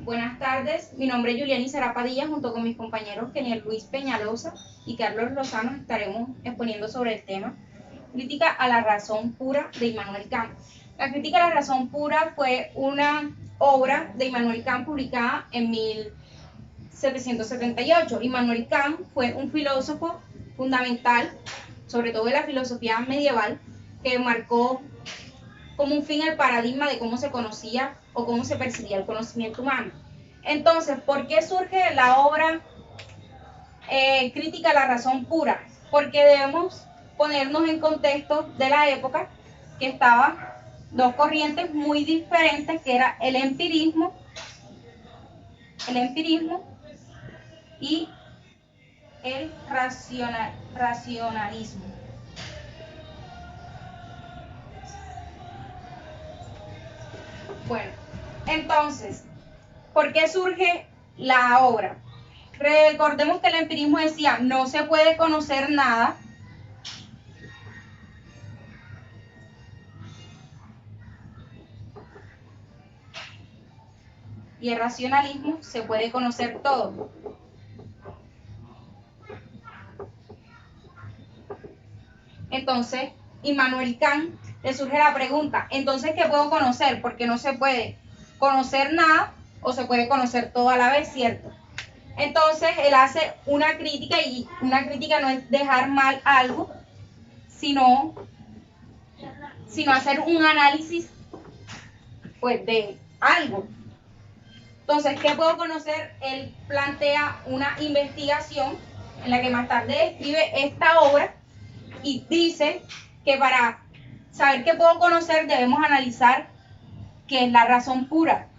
Buenas tardes, mi nombre es Juliani Sarapadilla, junto con mis compañeros Keniel Luis Peñalosa y Carlos Lozano estaremos exponiendo sobre el tema Crítica a la razón pura de Immanuel Kant. La crítica a la razón pura fue una obra de Immanuel Kant publicada en 1778. Immanuel Kant fue un filósofo fundamental, sobre todo de la filosofía medieval, que marcó como un fin el paradigma de cómo se conocía o cómo se percibía el conocimiento humano. Entonces, ¿por qué surge la obra Crítica a la razón pura? Porque debemos ponernos en contexto de la época que estaban dos corrientes muy diferentes, que era el empirismo y el racionalismo. Bueno, entonces, ¿por qué surge la obra? Recordemos que el empirismo decía, no se puede conocer nada y el racionalismo se puede conocer todo. Entonces, Immanuel Kant le surge la pregunta, entonces, ¿qué puedo conocer? Porque no se puede conocer nada o se puede conocer todo a la vez, ¿cierto? Entonces, él hace una crítica, y una crítica no es dejar mal algo, sino hacer un análisis, pues, de algo. Entonces, ¿qué puedo conocer? Él plantea una investigación en la que más tarde escribe esta obra y dice que para saber qué puedo conocer debemos analizar qué es la razón pura.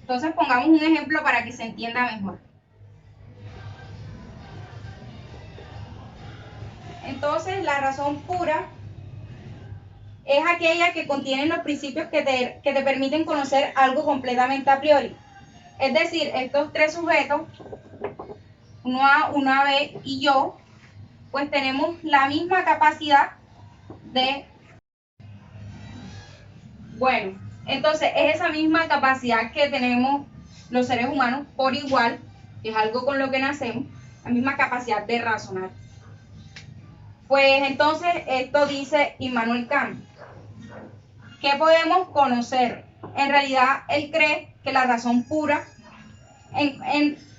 Entonces pongamos un ejemplo para que se entienda mejor. Entonces la razón pura es aquella que contiene los principios que te permiten conocer algo completamente a priori. Es decir, estos tres sujetos, uno A, una B y yo, pues tenemos la misma capacidad de... Bueno, entonces es esa misma capacidad que tenemos los seres humanos por igual, que es algo con lo que nacemos, la misma capacidad de razonar. Pues entonces esto dice Immanuel Kant. ¿Qué podemos conocer? En realidad él cree que la razón pura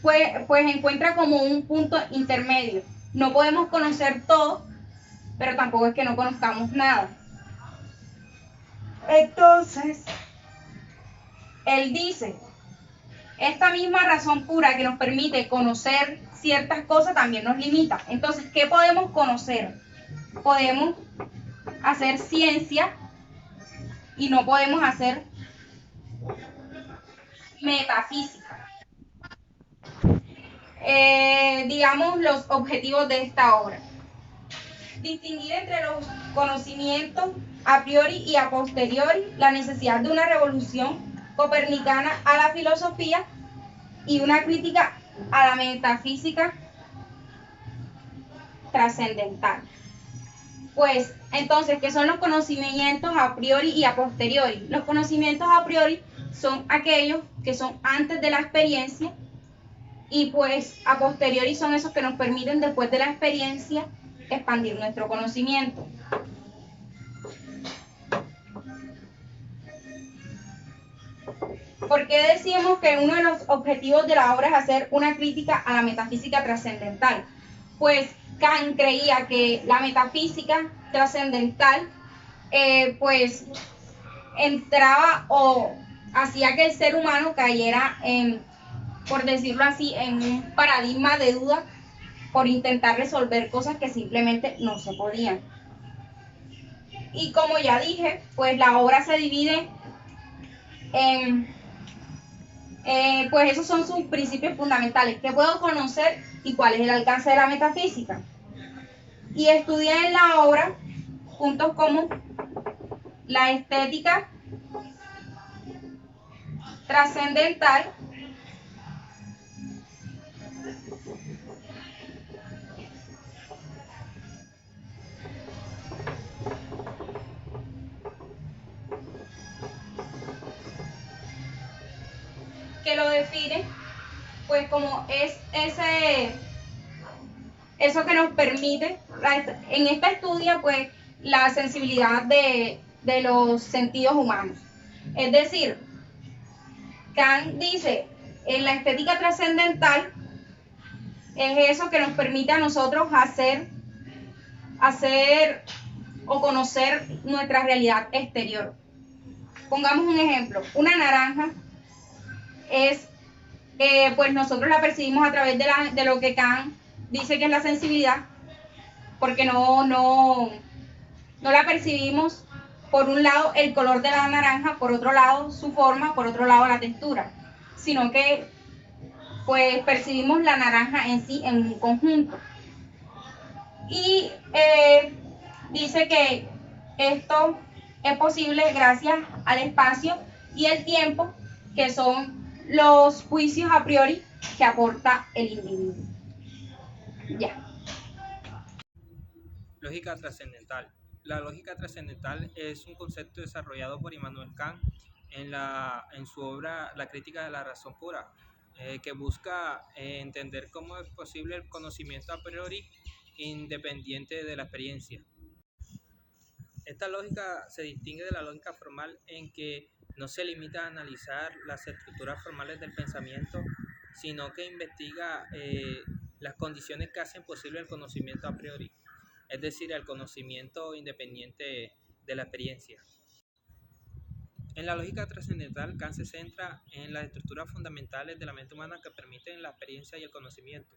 pues encuentra como un punto intermedio. No podemos conocer todo, pero tampoco es que no conozcamos nada. Entonces, él dice, esta misma razón pura que nos permite conocer ciertas cosas también nos limita. Entonces, ¿qué podemos conocer? Podemos hacer ciencia y no podemos hacer metafísica. Digamos los objetivos de esta obra. Distinguir entre los conocimientos a priori y a posteriori, la necesidad de una revolución copernicana a la filosofía y una crítica a la metafísica trascendental. Pues, entonces, ¿qué son los conocimientos a priori y a posteriori? Los conocimientos a priori son aquellos que son antes de la experiencia y pues a posteriori son esos que nos permiten después de la experiencia expandir nuestro conocimiento. ¿Por qué decimos que uno de los objetivos de la obra es hacer una crítica a la metafísica trascendental? Pues Kant creía que la metafísica trascendental pues entraba o hacía que el ser humano cayera en, por decirlo así, en un paradigma de duda por intentar resolver cosas que simplemente no se podían. Y como ya dije, pues la obra se divide en pues esos son sus principios fundamentales. ¿Qué puedo conocer y cuál es el alcance de la metafísica? Y estudia en la obra puntos como la estética trascendental, que lo define, pues como es eso que nos permite, en esta estudia, pues la sensibilidad de los sentidos humanos. Es decir, Kant dice, en la estética trascendental es eso que nos permite a nosotros hacer o conocer nuestra realidad exterior. Pongamos un ejemplo, una naranja es, pues nosotros la percibimos a través de lo que Kant dice que es la sensibilidad, porque no la percibimos por un lado el color de la naranja, por otro lado su forma, por otro lado la textura, sino que pues percibimos la naranja en sí en un conjunto. Y dice que esto es posible gracias al espacio y el tiempo, que son los juicios a priori que aporta el individuo. Ya. Lógica trascendental. La lógica trascendental es un concepto desarrollado por Immanuel Kant en su obra La crítica de la razón pura, que busca entender cómo es posible el conocimiento a priori independiente de la experiencia. Esta lógica se distingue de la lógica formal en que no se limita a analizar las estructuras formales del pensamiento, sino que investiga las condiciones que hacen posible el conocimiento a priori, es decir, el conocimiento independiente de la experiencia. En la lógica trascendental, Kant se centra en las estructuras fundamentales de la mente humana que permiten la experiencia y el conocimiento.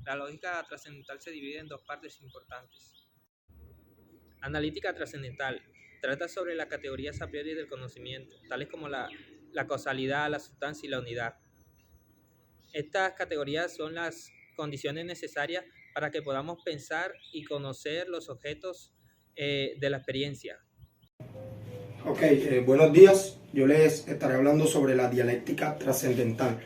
La lógica trascendental se divide en dos partes importantes. Analítica trascendental trata sobre las categorías a priori del conocimiento, tales como la causalidad, la sustancia y la unidad. Estas categorías son las condiciones necesarias para que podamos pensar y conocer los objetos de la experiencia. Ok, buenos días. Yo les estaré hablando sobre la dialéctica trascendental.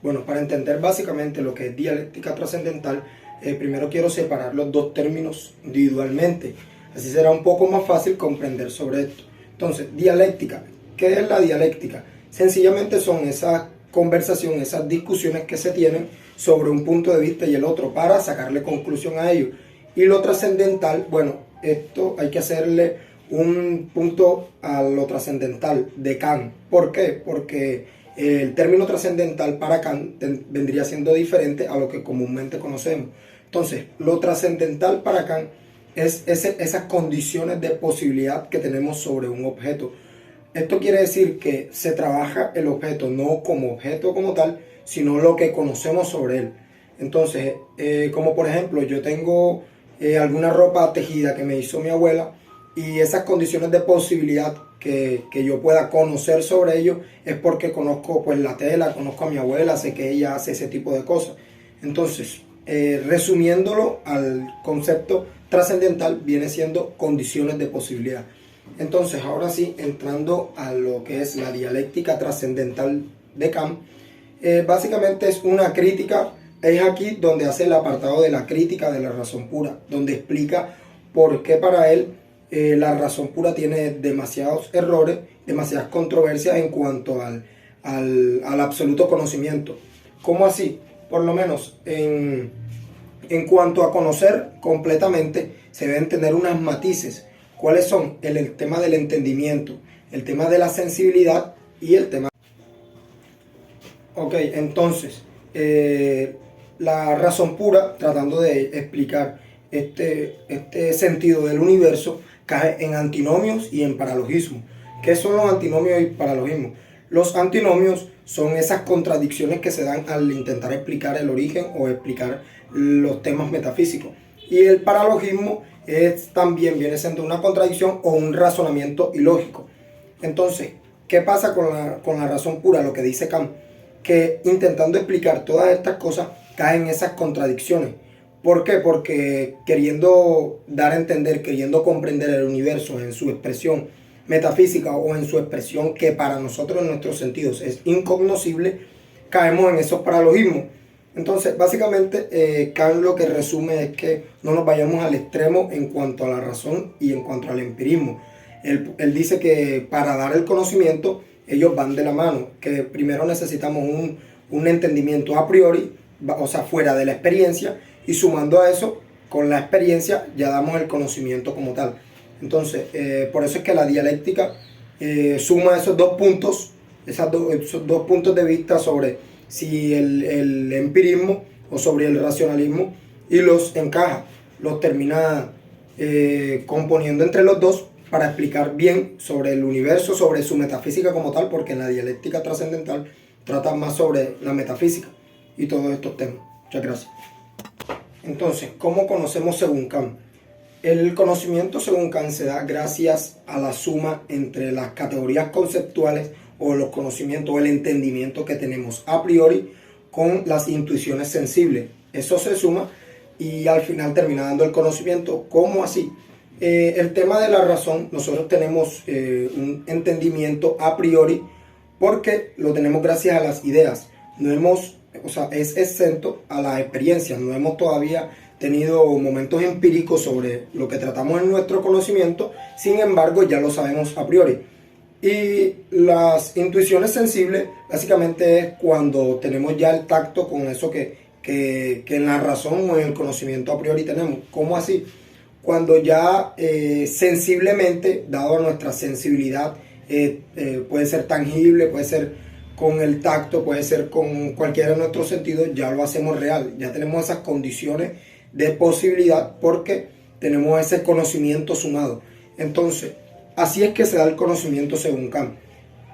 Bueno, para entender básicamente lo que es dialéctica trascendental, primero quiero separar los dos términos individualmente. Así será un poco más fácil comprender sobre esto. Entonces, dialéctica. ¿Qué es la dialéctica? Sencillamente son esas conversaciones, esas discusiones que se tienen sobre un punto de vista y el otro para sacarle conclusión a ello. Y lo trascendental, bueno, esto hay que hacerle un punto a lo trascendental de Kant. ¿Por qué? Porque el término trascendental para Kant vendría siendo diferente a lo que comúnmente conocemos. Entonces, lo trascendental para Kant es esas condiciones de posibilidad que tenemos sobre un objeto. Esto quiere decir que se trabaja el objeto no como objeto como tal, sino lo que conocemos sobre él. Entonces, como por ejemplo, yo tengo alguna ropa tejida que me hizo mi abuela, y esas condiciones de posibilidad que yo pueda conocer sobre ello es porque conozco pues la tela, conozco a mi abuela, sé que ella hace ese tipo de cosas. Entonces, resumiéndolo al concepto trascendental, viene siendo condiciones de posibilidad. Entonces, ahora sí, entrando a lo que es la dialéctica trascendental de Kant, básicamente es una crítica. Es aquí donde hace el apartado de la crítica de la razón pura, donde explica por qué para él la razón pura tiene demasiados errores, demasiadas controversias en cuanto al absoluto conocimiento. ¿Cómo así? Por lo menos en cuanto a conocer completamente, se deben tener unos matices. ¿Cuáles son? El tema del entendimiento, el tema de la sensibilidad y el tema... Ok, entonces, la razón pura, tratando de explicar este sentido del universo, cae en antinomios y en paralogismos. ¿Qué son los antinomios y paralogismos? Los antinomios son esas contradicciones que se dan al intentar explicar el origen o explicar los temas metafísicos. Y el paralogismo también viene siendo una contradicción o un razonamiento ilógico. Entonces, ¿qué pasa con la razón pura? Lo que dice Kant, que intentando explicar todas estas cosas caen esas contradicciones. ¿Por qué? Porque queriendo dar a entender, queriendo comprender el universo en su expresión metafísica o en su expresión que para nosotros en nuestros sentidos es incognoscible, caemos en esos paralogismos. Entonces, básicamente, Kant lo que resume es que no nos vayamos al extremo en cuanto a la razón y en cuanto al empirismo. Él dice que para dar el conocimiento ellos van de la mano, que primero necesitamos un entendimiento a priori, o sea, fuera de la experiencia, y sumando a eso, con la experiencia, ya damos el conocimiento como tal. Entonces, por eso es que la dialéctica suma esos dos puntos, esos dos puntos de vista sobre si el empirismo o sobre el racionalismo, y los encaja, los termina componiendo entre los dos para explicar bien sobre el universo, sobre su metafísica como tal, porque en la dialéctica trascendental trata más sobre la metafísica y todos estos temas. Muchas gracias. Entonces, ¿cómo conocemos según Kant? El conocimiento según Kant se da gracias a la suma entre las categorías conceptuales o los conocimientos o el entendimiento que tenemos a priori con las intuiciones sensibles. Eso se suma y al final termina dando el conocimiento. ¿Cómo así? El tema de la razón, nosotros tenemos un entendimiento a priori porque lo tenemos gracias a las ideas. No hemos, o sea, es exento a las experiencias. No hemos todavía tenido momentos empíricos sobre lo que tratamos en nuestro conocimiento, sin embargo ya lo sabemos a priori. Y las intuiciones sensibles básicamente es cuando tenemos ya el tacto con eso que en la razón o en el conocimiento a priori tenemos. ¿Cómo así? Cuando ya sensiblemente, dado a nuestra sensibilidad, puede ser tangible, puede ser con el tacto, puede ser con cualquiera de nuestros sentidos, ya lo hacemos real. Ya tenemos esas condiciones de posibilidad porque tenemos ese conocimiento sumado. Entonces, así es que se da el conocimiento según Kant.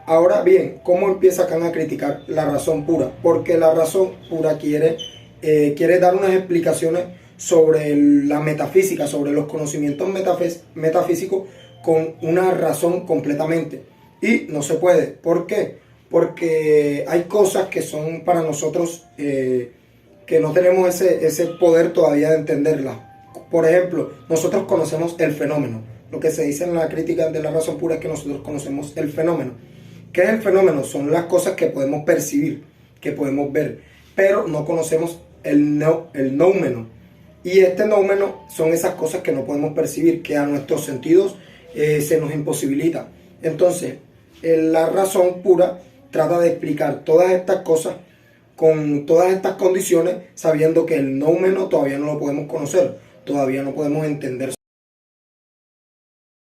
Ahora bien, ¿cómo empieza Kant a criticar la razón pura? Porque la razón pura quiere dar unas explicaciones sobre la metafísica, sobre los conocimientos metafísicos con una razón completamente. Y no se puede. ¿Por qué? Porque hay cosas que son para nosotros que no tenemos ese poder todavía de entenderlas. Por ejemplo, nosotros conocemos el fenómeno. Lo que se dice en la crítica de la razón pura es que nosotros conocemos el fenómeno. ¿Qué es el fenómeno? Son las cosas que podemos percibir, que podemos ver, pero no conocemos el noumeno. Y este noumeno son esas cosas que no podemos percibir, que a nuestros sentidos se nos imposibilita. Entonces, la razón pura trata de explicar todas estas cosas con todas estas condiciones, sabiendo que el noumeno todavía no lo podemos conocer, todavía no podemos entender.